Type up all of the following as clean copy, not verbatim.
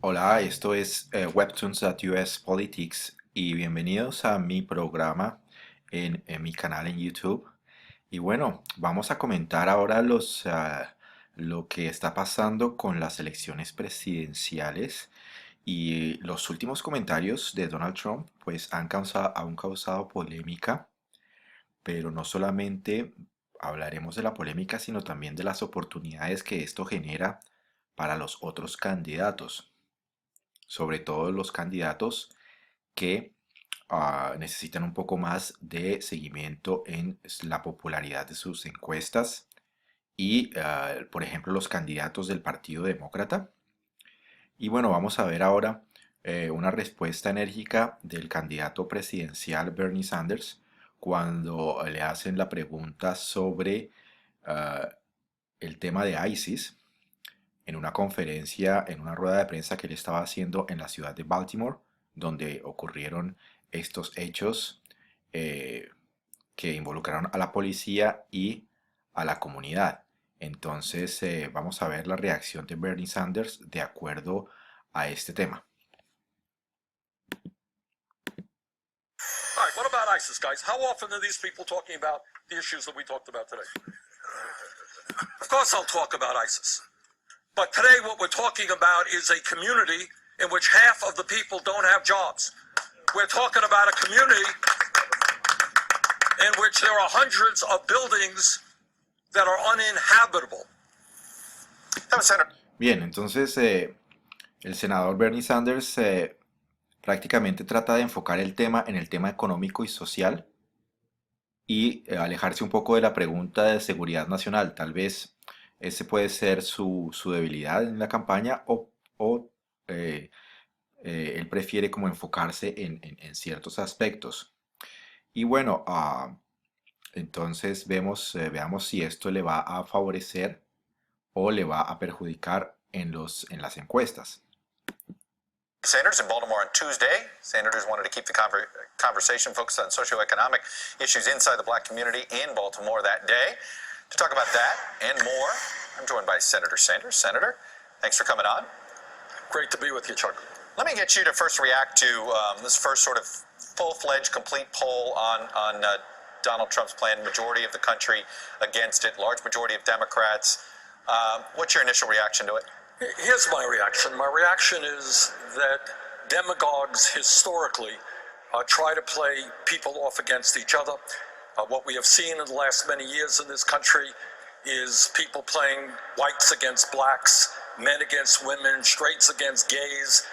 Hola, esto es Webtoons.us Politics y bienvenidos a mi programa en mi canal en YouTube. Y bueno, vamos a comentar ahora lo que está pasando con las elecciones presidenciales y los últimos comentarios de Donald Trump pues han causado polémica, pero no solamente hablaremos de la polémica, sino también de las oportunidades que esto genera para los otros candidatos, sobre todo los candidatos que necesitan un poco más de seguimiento en la popularidad de sus encuestas y, por ejemplo, los candidatos del Partido Demócrata. Y bueno, vamos a ver ahora una respuesta enérgica del candidato presidencial Bernie Sanders cuando le hacen la pregunta sobre ah, el tema de ISIS en una conferencia, en una rueda de prensa que él estaba haciendo en la ciudad de Baltimore, donde ocurrieron estos hechos eh, que involucraron a la policía y a la comunidad. Entonces, vamos a ver la reacción de Bernie Sanders de acuerdo a este tema. All right, what about ISIS, guys? How often are these people talking about the issues that we talked about today? Of course I'll talk about ISIS. But today what we're talking about is a community in which half of the people don't have jobs. We're talking about a community in which there are hundreds of buildings that are uninhabitable. Bien, entonces el senador Bernie Sanders prácticamente trata de enfocar el tema en el tema económico y social y alejarse un poco de la pregunta de seguridad nacional. Tal vez ese puede ser su debilidad en la campaña o, eh, él prefiere como enfocarse en ciertos aspectos. Y bueno, entonces veamos si esto le va a favorecer o le va a perjudicar en las encuestas. Senators in Baltimore on Tuesday. Senators wanted to keep the conversation focused on socioeconomic issues inside the black community in Baltimore that day. To talk about that and more, I'm joined by Senator Sanders. Senator, thanks for coming on. Great to be with you, Chuck. Let me get you to first react to this first sort of full-fledged, complete poll on Donald Trump's plan. Majority of the country against it, large majority of Democrats. What's your initial reaction to it? Here's my reaction. My reaction is that demagogues historically try to play people off against each other. What we have seen in the last many years in this country is people playing whites against blacks, men against women, straights against gays,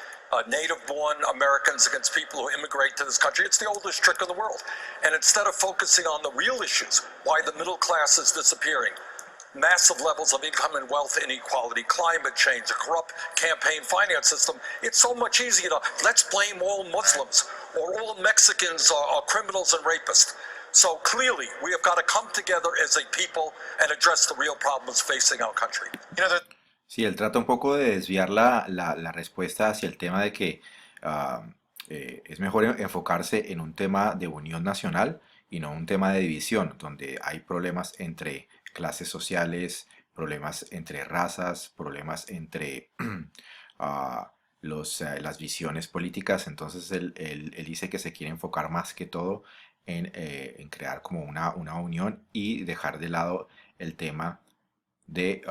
native-born Americans against people who immigrate to this country. It's the oldest trick in the world. And instead of focusing on the real issues, why the middle class is disappearing, massive levels of income and wealth inequality, climate change, a corrupt campaign finance system, it's so much easier to let's blame all Muslims or all Mexicans are criminals and rapists. So clearly, we have got to come together as a people and address the real problems facing our country. You know, Sí, él trata un poco de desviar la respuesta hacia el tema de que es mejor enfocarse en un tema de unión nacional y no un tema de división, donde hay problemas entre clases sociales, problemas entre razas, problemas entre las visiones políticas. Entonces él dice que se quiere enfocar más que todo en crear como una unión y dejar de lado el tema de,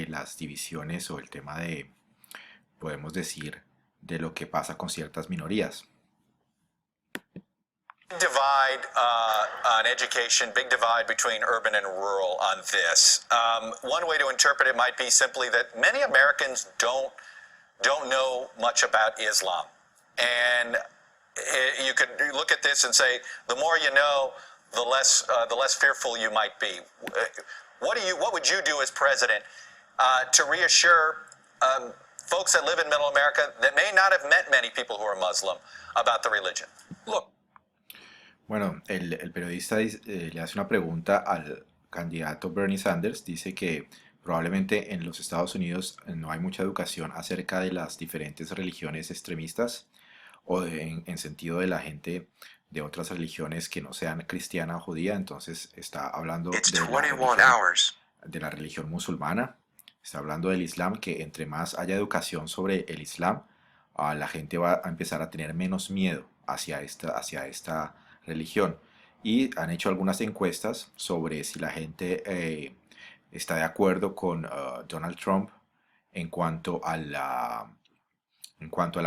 las divisiones o el tema de, podemos decir, de lo que pasa con ciertas minorías. Divide on education, big divide between urban and rural on this. One way to interpret it might be simply that many Americans don't know much about Islam, and you could look at this and say, the more you know, the less fearful you might be. What would you do as president to reassure folks that live in Middle America that may not have met many people who are Muslim about the religion? Look. Bueno, el periodista le hace una pregunta al candidato Bernie Sanders, dice que probablemente en los Estados Unidos no hay mucha educación acerca de las diferentes religiones extremistas o en sentido de la gente de otras religiones que no sean cristiana o judía, entonces está hablando de la religión musulmana, está hablando del Islam, que entre más haya educación sobre el Islam, la gente va a empezar a tener menos miedo hacia esta religión. Y han hecho algunas encuestas sobre si la gente está de acuerdo con Donald Trump en cuanto a la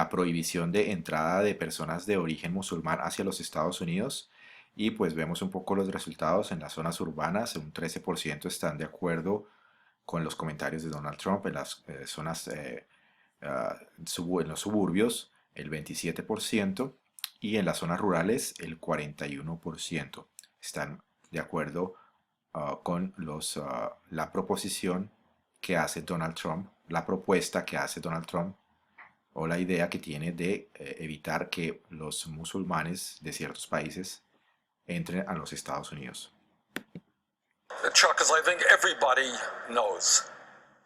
prohibición de entrada de personas de origen musulmán hacia los Estados Unidos. Y pues vemos un poco los resultados en las zonas urbanas. Un 13% están de acuerdo con los comentarios de Donald Trump. En las zonas, en los suburbios, el 27%. Y en las zonas rurales, el 41% están de acuerdo con la proposición que hace Donald Trump, la propuesta que hace Donald Trump o la idea que tiene de evitar que los musulmanes de ciertos países entren a los Estados Unidos. Chuck, as I think everybody knows,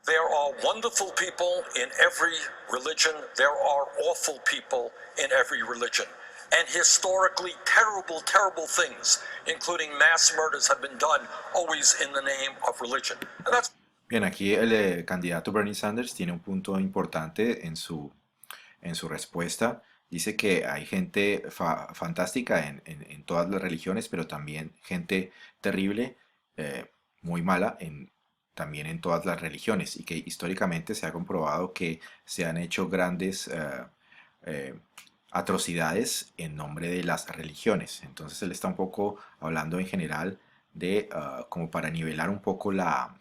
there are wonderful people in every religion. There are awful people in every religion. And historically, terrible, terrible things, including mass murders, have been done always in the name of religion. And that's Bien, aquí el candidato Bernie Sanders tiene un punto importante en su respuesta. Dice que hay gente fantástica en todas las religiones, pero también gente terrible, muy mala, también en todas las religiones. Y que históricamente se ha comprobado que se han hecho grandes atrocidades en nombre de las religiones. Entonces él está un poco hablando en general de como para nivelar un poco la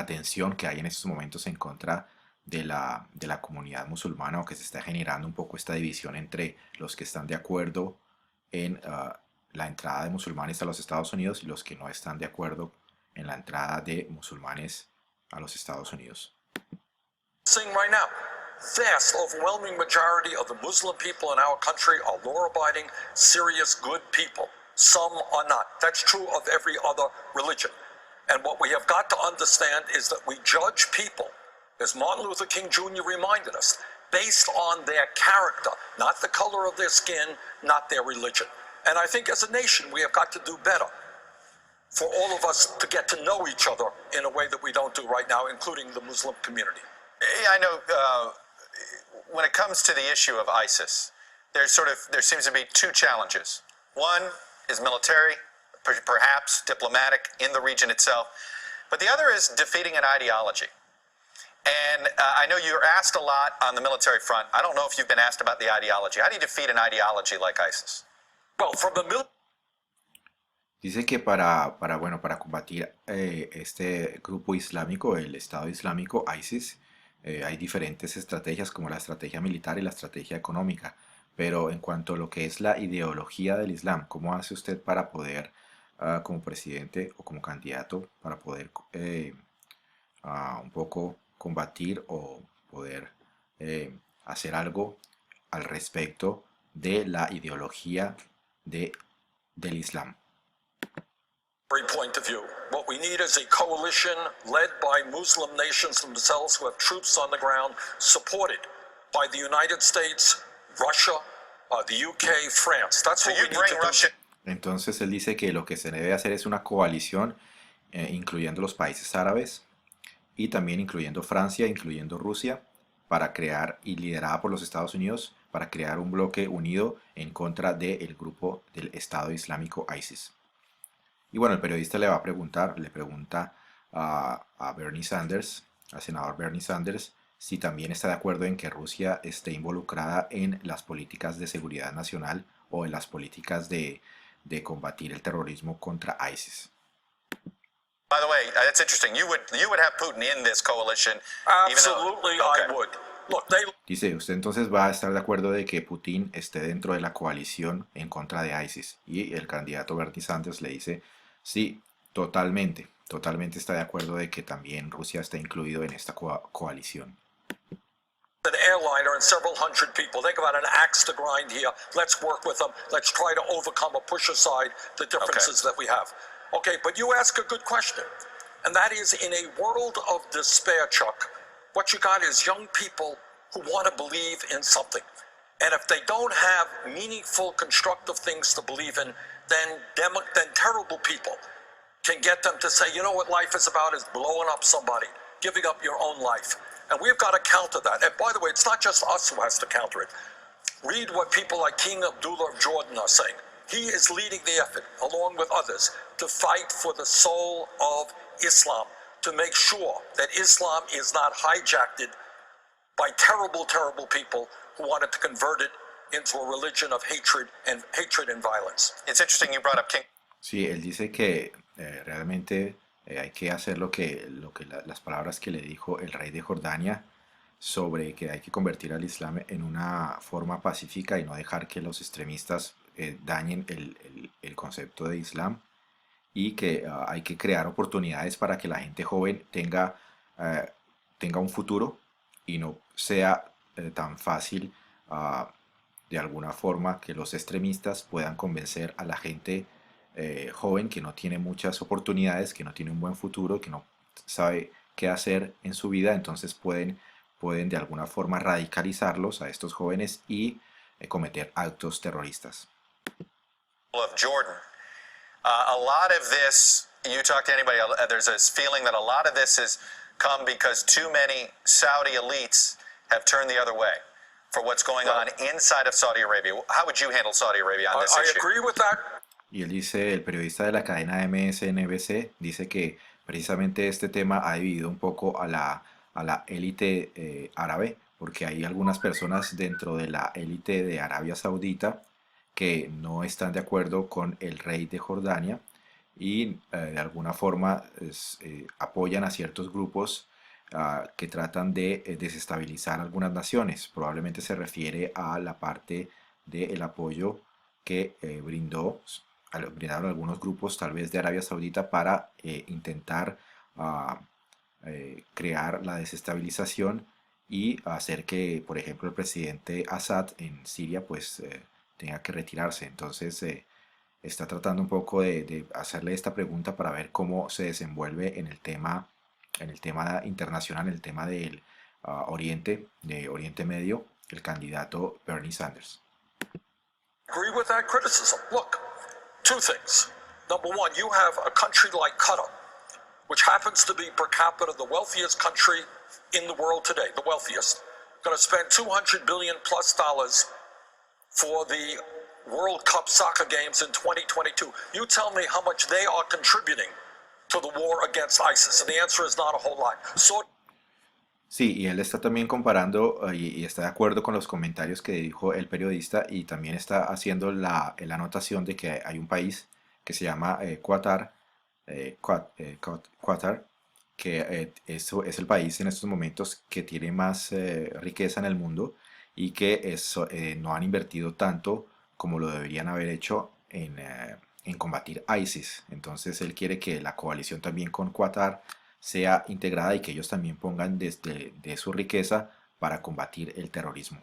tensión que hay en estos momentos en contra de la comunidad musulmana, o que se está generando un poco esta división entre los que están de acuerdo en la entrada de musulmanes a los Estados Unidos y los que no están de acuerdo en la entrada de musulmanes a los Estados Unidos. seeing right now. Vast, overwhelming majority of the Muslim people in our country are law-abiding, serious, good people. Some are not. That's true of every other religion. And what we have got to understand is that we judge people, as Martin Luther King Jr. reminded us, based on their character, not the color of their skin, not their religion. And I think as a nation, we have got to do better for all of us to get to know each other in a way that we don't do right now, including the Muslim community. Yeah, I know. When it comes to the issue of ISIS, there seems to be two challenges. One is military, perhaps diplomatic in the region itself, but the other is defeating an ideology. And I know you're asked a lot on the military front. I don't know if you've been asked about the ideology. How do you defeat an ideology like ISIS? Well, from the Dice que para combatir este grupo islámico, el Estado Islámico, ISIS, hay diferentes estrategias como la estrategia militar y la estrategia económica. Pero en cuanto a lo que es la ideología del Islam, ¿cómo hace usted para poder, como presidente o como candidato, para poder un poco combatir o poder hacer algo al respecto de la ideología del Islam? point of view. What we need is a coalition led by Muslim nations themselves who have troops on the ground, supported by the United States, Russia, the UK, France. That's what we need to do. Entonces él dice que lo que se debe hacer es una coalición, incluyendo los países árabes y también incluyendo Francia, incluyendo Rusia, para crear, y liderada por los Estados Unidos, para crear un bloque unido en contra del grupo del Estado Islámico ISIS. Y bueno, el periodista le pregunta a Bernie Sanders, al senador Bernie Sanders, si también está de acuerdo en que Rusia esté involucrada en las políticas de seguridad nacional o en las políticas de combatir el terrorismo contra ISIS. By the way, that's interesting. You would have Putin in this coalition. Absolutely, I would. Look, Dice, usted entonces va a estar de acuerdo de que Putin esté dentro de la coalición en contra de ISIS. Y el candidato Bernie Sanders le dice, sí, totalmente está de acuerdo de que también Rusia esté incluido en esta coalición. An airliner and several hundred people. Think about an axe to grind here. Let's work with them. Let's try to overcome or push aside the differences that we have. Okay, but you ask a good question. And that is, in a world of despair, Chuck, what you got is young people who want to believe in something. And if they don't have meaningful, constructive things to believe in, then terrible people can get them to say, you know what life is about is blowing up somebody, giving up your own life. And we've got to counter that. And by the way, it's not just us who has to counter it. Read what people like King Abdullah of Jordan are saying. He is leading the effort, along with others, to fight for the soul of Islam, to make sure that Islam is not hijacked by terrible, terrible people who wanted to convert it into a religion of hatred and violence. It's interesting you brought up King. Sí, él dice que realmente hay que hacer las palabras que le dijo el rey de Jordania sobre que hay que convertir al Islam en una forma pacífica y no dejar que los extremistas dañen el concepto de Islam, y que hay que crear oportunidades para que la gente joven tenga un futuro y no sea tan fácil de alguna forma que los extremistas puedan convencer a la gente joven que no tiene muchas oportunidades, que no tiene un buen futuro, que no sabe qué hacer en su vida. Entonces pueden de alguna forma radicalizarlos a estos jóvenes y cometer actos terroristas. Of Jordan. A lot of this, you talk to anybody, there's this feeling that a lot of this has come because too many Saudi elites have turned the other way for what's going on inside of Saudi Arabia. How would you handle Saudi Arabia on this issue? I agree with that. Y él dice, el periodista de la cadena MSNBC, dice que precisamente este tema ha dividido un poco a la élite árabe, porque hay algunas personas dentro de la élite de Arabia Saudita que no están de acuerdo con el rey de Jordania y de alguna forma apoyan a ciertos grupos que tratan de desestabilizar algunas naciones. Probablemente se refiere a la parte del apoyo que brindaron algunos grupos tal vez de Arabia Saudita para intentar crear la desestabilización y hacer que, por ejemplo, el presidente Assad en Siria pues tenga que retirarse. Entonces está tratando un poco de hacerle esta pregunta para ver cómo se desenvuelve en el tema internacional, en el tema del Oriente Medio, el candidato Bernie Sanders. Agree with that criticism. Look, two things. Number one, you have a country like Qatar, which happens to be per capita the wealthiest country in the world today, the wealthiest, going to spend $200 billion plus for the World Cup soccer games in 2022. You tell me how much they are contributing to the war against ISIS, and the answer is not a whole lot. So Sí, y él está también comparando y está de acuerdo con los comentarios que dijo el periodista, y también está haciendo la anotación de que hay un país que se llama Qatar, que es el país en estos momentos que tiene más riqueza en el mundo y que no han invertido tanto como lo deberían haber hecho en combatir ISIS. Entonces él quiere que la coalición también con Qatar sea integrada y que ellos también pongan de su riqueza para combatir el terrorismo.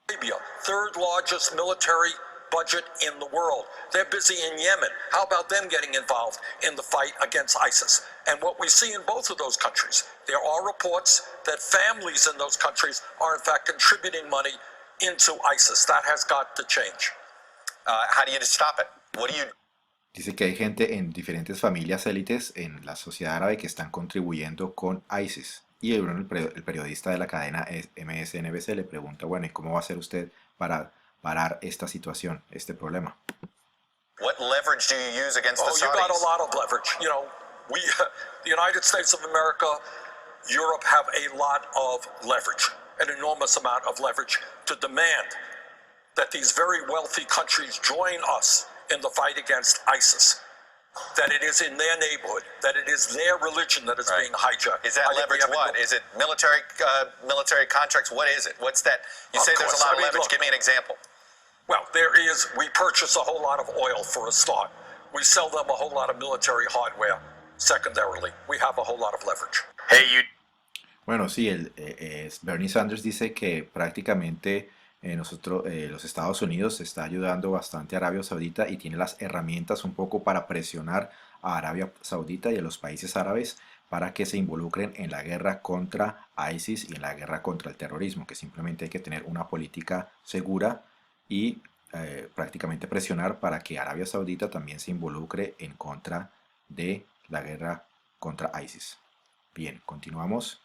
Arabia, third largest military budget in the world. They're busy in Yemen. How about them getting involved in the fight against ISIS? And what we see in both of those countries, there are reports that families in those countries are in fact contributing money into ISIS. That has got to change. How do you stop it? What do you... Dice que hay gente en diferentes familias élites en la sociedad árabe que están contribuyendo con ISIS. Y el periodista de la cadena MSNBC le pregunta, bueno, ¿y cómo va a hacer usted para parar esta situación, este problema? What leverage do you use against the Saudis? You got a lot of leverage. You know, the United States of America, Europe have a lot of leverage, an enormous amount of leverage to demand that these very wealthy countries join us in the fight against ISIS, that it is in their neighborhood, that it is their religion that is being hijacked. Is that leverage what? Is it military contracts? What is it? What's that? You say there's a lot of leverage. Give me an example. Well, we purchase a whole lot of oil for a start. We sell them a whole lot of military hardware secondarily. We have a whole lot of leverage. Bueno, sí, Bernie Sanders dice que prácticamente los Estados Unidos está ayudando bastante a Arabia Saudita y tiene las herramientas un poco para presionar a Arabia Saudita y a los países árabes para que se involucren en la guerra contra ISIS y en la guerra contra el terrorismo, que simplemente hay que tener una política segura y prácticamente presionar para que Arabia Saudita también se involucre en contra de la guerra contra ISIS. Bien, continuamos.